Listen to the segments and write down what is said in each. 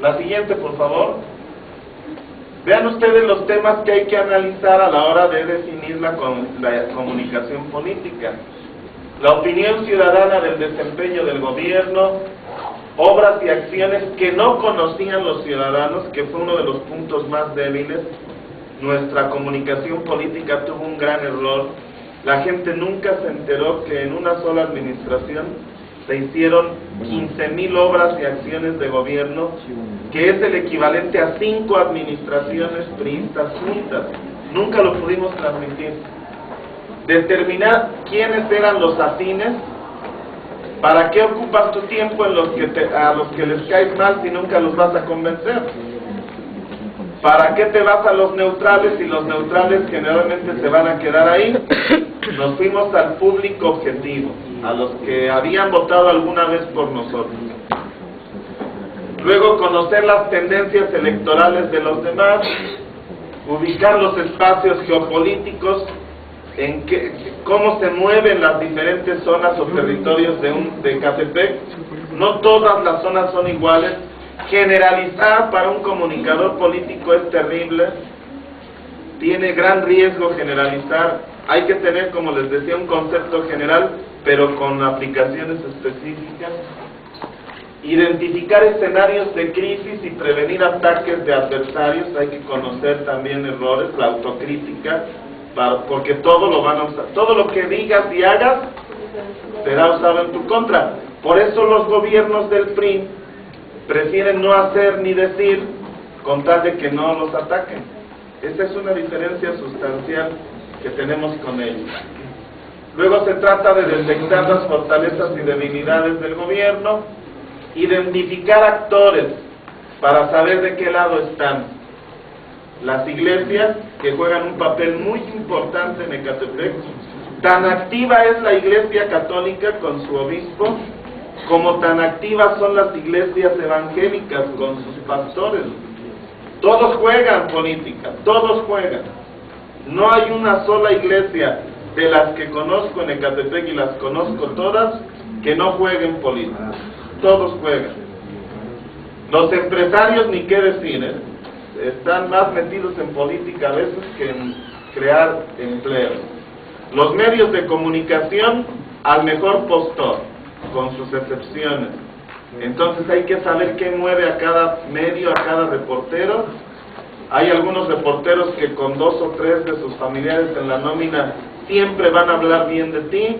La siguiente, por favor. Vean ustedes los temas que hay que analizar a la hora de definir la comunicación política. La opinión ciudadana del desempeño del gobierno, obras y acciones que no conocían los ciudadanos, que fue uno de los puntos más débiles. Nuestra comunicación política tuvo un gran error. La gente nunca se enteró que en una sola administración se hicieron 15,000 obras y acciones de gobierno, que es el equivalente a 5 administraciones priistas juntas. Nunca lo pudimos transmitir. Determinar quiénes eran los afines. ¿Para qué ocupas tu tiempo en los que a los que les caes mal si nunca los vas a convencer? ¿Para qué te vas a los neutrales y los neutrales generalmente se van a quedar ahí? Nos fuimos al público objetivo, a los que habían votado alguna vez por nosotros. Luego, conocer las tendencias electorales de los demás, ubicar los espacios geopolíticos, cómo se mueven las diferentes zonas o territorios de Ecatepec. No todas las zonas son iguales. Generalizar para un comunicador político es terrible. Tiene gran riesgo generalizar. Hay que tener, como les decía, un concepto general, pero con aplicaciones específicas. Identificar escenarios de crisis y prevenir ataques de adversarios. Hay que conocer también errores, la autocrítica, porque todo lo van a usar. Todo lo que digas y hagas será usado en tu contra. Por eso los gobiernos del PRI prefieren no hacer ni decir con tal de que no los ataquen. Esta es una diferencia sustancial que tenemos con ellos. Luego se trata de detectar las fortalezas y debilidades del gobierno, identificar actores para saber de qué lado están. Las iglesias, que juegan un papel muy importante en Ecatepec. Tan activa es la Iglesia Católica con su obispo, como tan activas son las iglesias evangélicas con sus pastores. Todos juegan política, todos juegan. No hay una sola iglesia de las que conozco en Ecatepec, y las conozco todas, que no jueguen política. Todos juegan. Los empresarios, ni qué decir, están más metidos en política a veces que en crear empleos. Los medios de comunicación, al mejor postor, con sus excepciones. Entonces hay que saber qué mueve a cada medio, a cada reportero. Hay algunos reporteros que con 2 o 3 de sus familiares en la nómina siempre van a hablar bien de ti.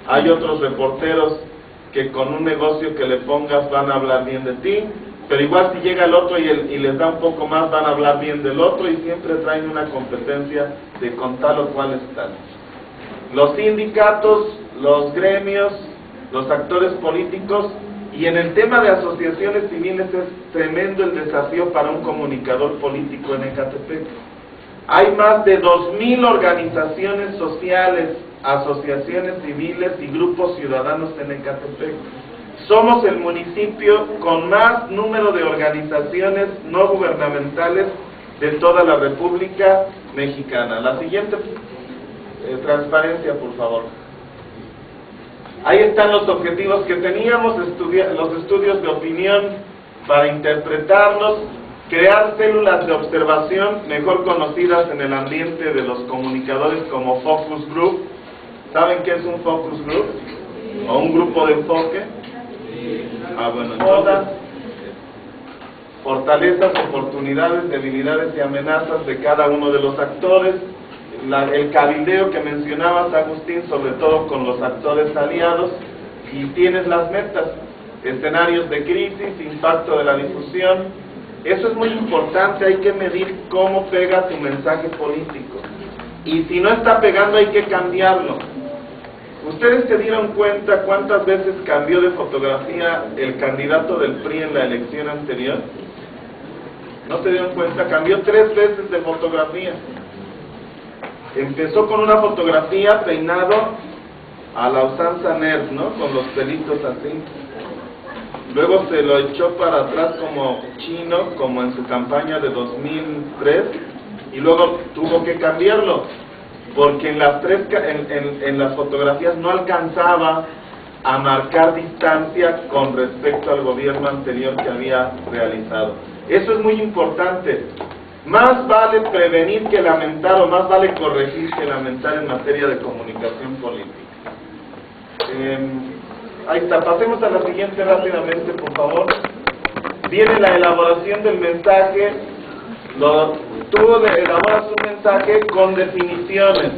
Hay otros reporteros que con un negocio que le pongas van a hablar bien de ti, pero igual si llega el otro y les da un poco más, van a hablar bien del otro, y siempre traen una competencia de con tal o cual están. Los sindicatos, los gremios, los actores políticos, y en el tema de asociaciones civiles es tremendo el desafío para un comunicador político en Ecatepec. Hay más de 2,000 organizaciones sociales, asociaciones civiles y grupos ciudadanos en Ecatepec. Somos el municipio con más número de organizaciones no gubernamentales de toda la República Mexicana. La siguiente transparencia, por favor. Ahí están los objetivos que teníamos, los estudios de opinión para interpretarlos, crear células de observación, mejor conocidas en el ambiente de los comunicadores como focus group. ¿Saben qué es un focus group? ¿O un grupo de enfoque? Bueno, entonces, fortalezas, oportunidades, debilidades y amenazas de cada uno de los actores. El cabildeo que mencionabas, Agustín, sobre todo con los actores aliados, y tienes las metas, escenarios de crisis, impacto de la difusión. Eso es muy importante, hay que medir cómo pega tu mensaje político, y si no está pegando hay que cambiarlo. ¿Ustedes se dieron cuenta cuántas veces cambió de fotografía el candidato del PRI en la elección anterior? ¿No se dieron cuenta? Cambió 3 veces de fotografía. Empezó con una fotografía peinado a la usanza nerd, ¿no? Con los pelitos así. Luego se lo echó para atrás como chino, como en su campaña de 2003, y luego tuvo que cambiarlo, porque en las fotografías no alcanzaba a marcar distancia con respecto al gobierno anterior que había realizado. Eso es muy importante. Más vale prevenir que lamentar, o más vale corregir que lamentar en materia de comunicación política. Ahí está, pasemos a la siguiente rápidamente, por favor. Viene la elaboración del mensaje. Tú elaboras un mensaje con definiciones.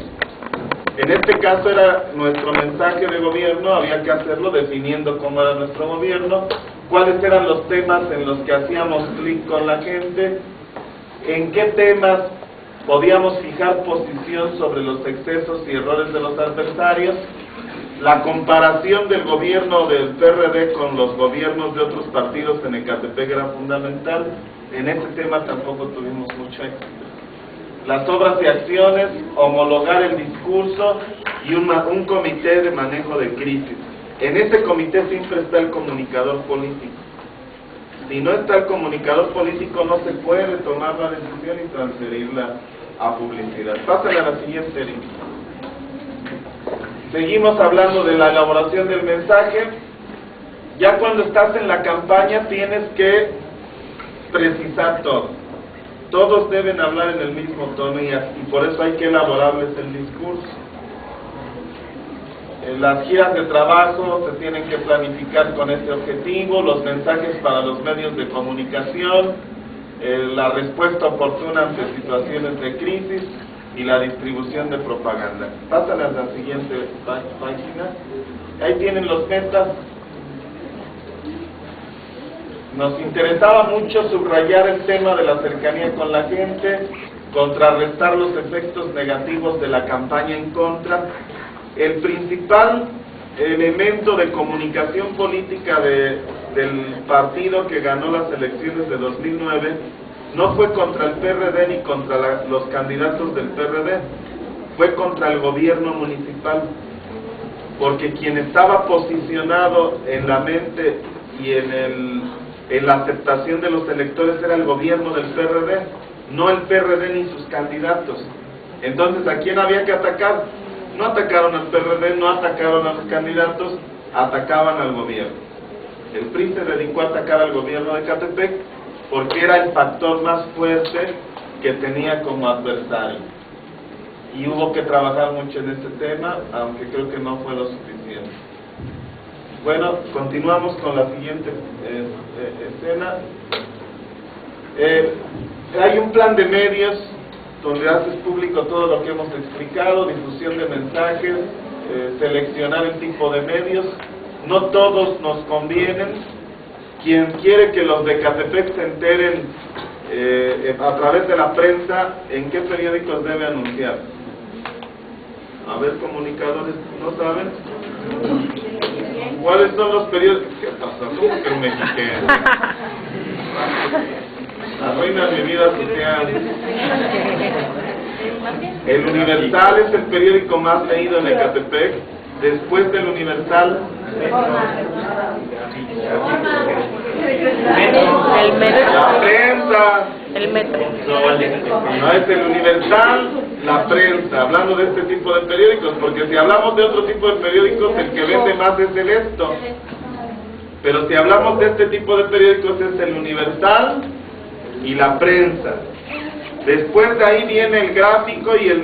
En este caso era nuestro mensaje de gobierno, había que hacerlo definiendo cómo era nuestro gobierno, cuáles eran los temas en los que hacíamos clic con la gente, en qué temas podíamos fijar posición sobre los excesos y errores de los adversarios, la comparación del gobierno del PRD con los gobiernos de otros partidos en Ecatepec era fundamental. En ese tema tampoco tuvimos mucho éxito. Las obras y acciones, homologar el discurso y un comité de manejo de crisis. En ese comité siempre está el comunicador político. Si no está el comunicador político, no se puede tomar la decisión y transferirla a publicidad. Pásale a la siguiente línea. Seguimos hablando de la elaboración del mensaje. Ya cuando estás en la campaña tienes que precisar todo. Todos deben hablar en el mismo tono y por eso hay que elaborarles el discurso. Las giras de trabajo se tienen que planificar con este objetivo, los mensajes para los medios de comunicación, la respuesta oportuna ante situaciones de crisis y la distribución de propaganda. Pásale a la siguiente página. Ahí tienen los metas. Nos interesaba mucho subrayar el tema de la cercanía con la gente, contrarrestar los efectos negativos de la campaña en contra. El principal elemento de comunicación política del partido que ganó las elecciones de 2009 no fue contra el PRD ni contra los candidatos del PRD, fue contra el gobierno municipal, porque quien estaba posicionado en la mente y en la aceptación de los electores era el gobierno del PRD, no el PRD ni sus candidatos. Entonces, ¿a quién había que atacar? No atacaron al PRD, no atacaron a los candidatos, atacaban al gobierno. El PRI se dedicó a atacar al gobierno de Ecatepec porque era el factor más fuerte que tenía como adversario. Y hubo que trabajar mucho en este tema, aunque creo que no fue lo suficiente. Bueno, continuamos con la siguiente escena. Hay un plan de medios donde haces público todo lo que hemos explicado, difusión de mensajes, seleccionar el tipo de medios. No todos nos convienen. Quien quiere que los de Ecatepec se enteren a través de la prensa, ¿en qué periódicos debe anunciar? A ver, comunicadores, ¿no saben? ¿Cuáles son los periódicos? ¿Qué pasa? ¿Cómo que me quité? Arruinas mi vida social. El Universal es el periódico más leído en Ecatepec. Después del Universal, el metro. la prensa. El metro. No es el Universal, la prensa. Hablando de este tipo de periódicos, porque si hablamos de otro tipo de periódicos, el que vende más es el Esto. Pero si hablamos de este tipo de periódicos, es el Universal y la prensa. Después de ahí viene el Gráfico y el